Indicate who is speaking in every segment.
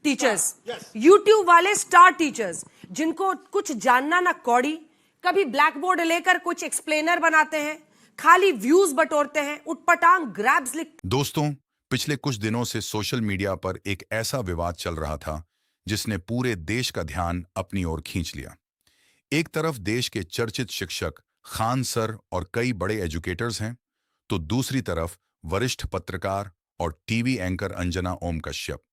Speaker 1: Teachers, YouTube वाले star teachers जिनको कुछ जानना ना कौड़ी, कभी ब्लैक बोर्ड लेकर कुछ एक्सप्लेनर बनाते हैं, खाली व्यूज बटोरते हैं, उटपटांग ग्रैब्स लिख।
Speaker 2: दोस्तों, पिछले कुछ दिनों से सोशल मीडिया पर एक ऐसा विवाद चल रहा था जिसने पूरे देश का ध्यान अपनी ओर खींच लिया। एक तरफ देश के चर्चित शिक्षक खान सर और कई बड़े एजुकेटर्स हैं, तो दूसरी तरफ वरिष्ठ पत्रकार और टीवी एंकर अंजना ओम कश्यप।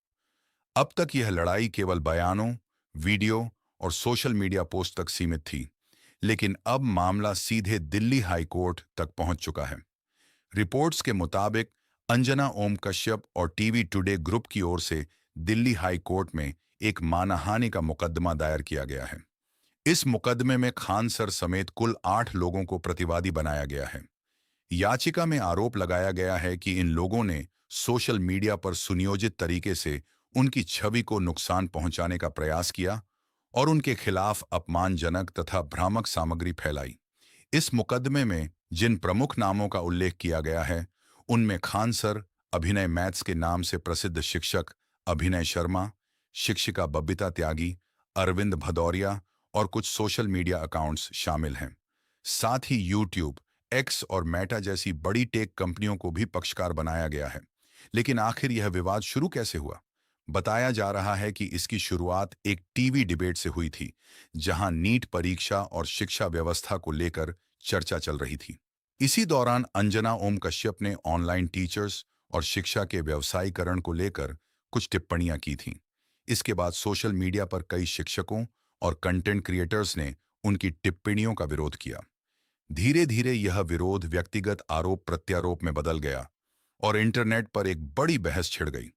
Speaker 2: अब तक यह लड़ाई केवल बयानों, वीडियो और सोशल मीडिया पोस्ट तक सीमित थी, लेकिन अब मामला सीधे दिल्ली हाई कोर्ट तक पहुंच चुका है। रिपोर्ट्स के मुताबिक अंजना ओम कश्यप और टीवी टुडे ग्रुप की ओर से दिल्ली हाई कोर्ट में एक मानहानि का मुकदमा दायर किया गया है। इस मुकदमे में खान सर समेत कुल 8 लोगों को प्रतिवादी बनाया गया है। याचिका में आरोप लगाया गया है कि इन लोगों ने सोशल मीडिया पर सुनियोजित तरीके से उनकी छवि को नुकसान पहुंचाने का प्रयास किया और उनके खिलाफ अपमानजनक तथा भ्रामक सामग्री फैलाई। इस मुकदमे में जिन प्रमुख नामों का उल्लेख किया गया है, उनमें खान सर, अभिनय मैथ्स के नाम से प्रसिद्ध शिक्षक अभिनय शर्मा, शिक्षिका बबीता त्यागी, अरविंद भदौरिया और कुछ सोशल मीडिया अकाउंट्स शामिल हैं। साथ ही यूट्यूब, एक्स और मेटा जैसी बड़ी टेक कंपनियों को भी पक्षकार बनाया गया है। लेकिन आखिर यह विवाद शुरू कैसे हुआ? बताया जा रहा है कि इसकी शुरुआत एक टीवी डिबेट से हुई थी, जहां नीट परीक्षा और शिक्षा व्यवस्था को लेकर चर्चा चल रही थी। इसी दौरान अंजना ओम कश्यप ने ऑनलाइन टीचर्स और शिक्षा के व्यवसायीकरण को लेकर कुछ टिप्पणियां की थीं। इसके बाद सोशल मीडिया पर कई शिक्षकों और कंटेंट क्रिएटर्स ने उनकी टिप्पणियों का विरोध किया। धीरे धीरे यह विरोध व्यक्तिगत आरोप प्रत्यारोप में बदल गया और इंटरनेट पर एक बड़ी बहस छिड़ गई।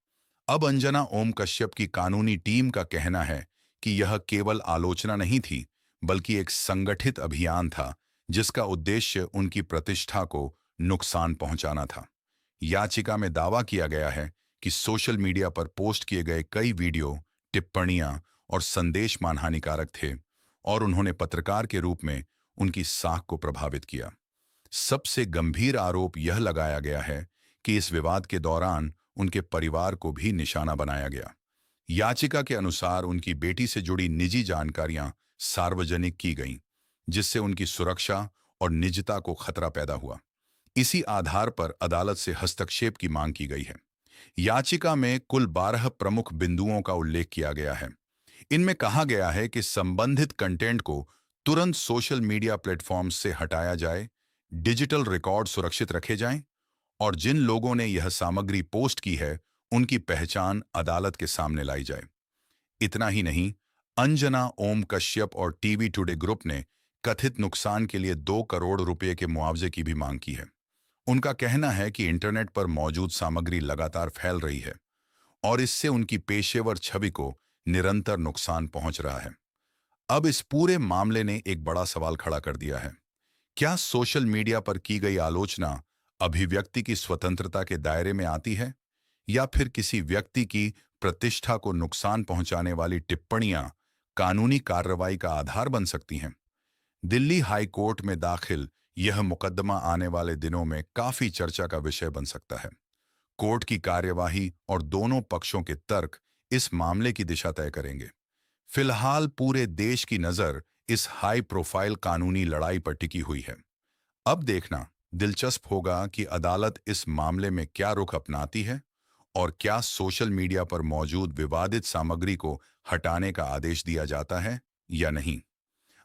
Speaker 2: अब अंजना ओम कश्यप की कानूनी टीम का कहना है कि यह केवल आलोचना नहीं थी, बल्कि एक संगठित अभियान था जिसका उद्देश्य उनकी प्रतिष्ठा को नुकसान पहुंचाना था। याचिका में दावा किया गया है कि सोशल मीडिया पर पोस्ट किए गए कई वीडियो, टिप्पणियां और संदेश मानहानिकारक थे और उन्होंने पत्रकार के रूप में उनकी साख को प्रभावित किया। सबसे गंभीर आरोप यह लगाया गया है कि इस विवाद के दौरान उनके परिवार को भी निशाना बनाया गया। याचिका के अनुसार उनकी बेटी से जुड़ी निजी जानकारियां सार्वजनिक की गईं, जिससे उनकी सुरक्षा और निजता को खतरा पैदा हुआ। इसी आधार पर अदालत से हस्तक्षेप की मांग की गई है। याचिका में कुल 12 प्रमुख बिंदुओं का उल्लेख किया गया है। इनमें कहा गया है कि संबंधित कंटेंट को तुरंत सोशल मीडिया प्लेटफॉर्म्स से हटाया जाए, डिजिटल रिकॉर्ड सुरक्षित रखे जाएं और जिन लोगों ने यह सामग्री पोस्ट की है, उनकी पहचान अदालत के सामने लाई जाए। इतना ही नहीं, अंजना ओम कश्यप और टीवी टुडे ग्रुप ने कथित नुकसान के लिए 2 करोड़ रुपए के मुआवजे की भी मांग की है। उनका कहना है कि इंटरनेट पर मौजूद सामग्री लगातार फैल रही है और इससे उनकी पेशेवर छवि को निरंतर नुकसान पहुंच रहा है। अब इस पूरे मामले ने एक बड़ा सवाल खड़ा कर दिया है। क्या सोशल मीडिया पर की गई आलोचना अभिव्यक्ति की स्वतंत्रता के दायरे में आती है, या फिर किसी व्यक्ति की प्रतिष्ठा को नुकसान पहुंचाने वाली टिप्पणियां कानूनी कार्रवाई का आधार बन सकती हैं? दिल्ली हाई कोर्ट में दाखिल यह मुकदमा आने वाले दिनों में काफी चर्चा का विषय बन सकता है। कोर्ट की कार्यवाही और दोनों पक्षों के तर्क इस मामले की दिशा तय करेंगे। फिलहाल पूरे देश की नजर इस हाई प्रोफाइल कानूनी लड़ाई पर टिकी हुई है। अब देखना दिलचस्प होगा कि अदालत इस मामले में क्या रुख अपनाती है और क्या सोशल मीडिया पर मौजूद विवादित सामग्री को हटाने का आदेश दिया जाता है या नहीं।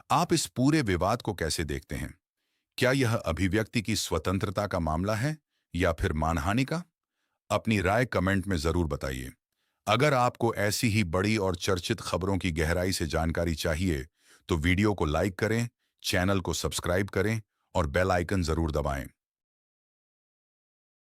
Speaker 2: आप इस पूरे विवाद को कैसे देखते हैं? क्या यह अभिव्यक्ति की स्वतंत्रता का मामला है या फिर मानहानि का? अपनी राय कमेंट में जरूर बताइए। अगर आपको ऐसी ही बड़ी और चर्चित खबरों की गहराई से जानकारी चाहिए, तो वीडियो को लाइक करें, चैनल को सब्सक्राइब करें और बेल आइकन जरूर दबाएं।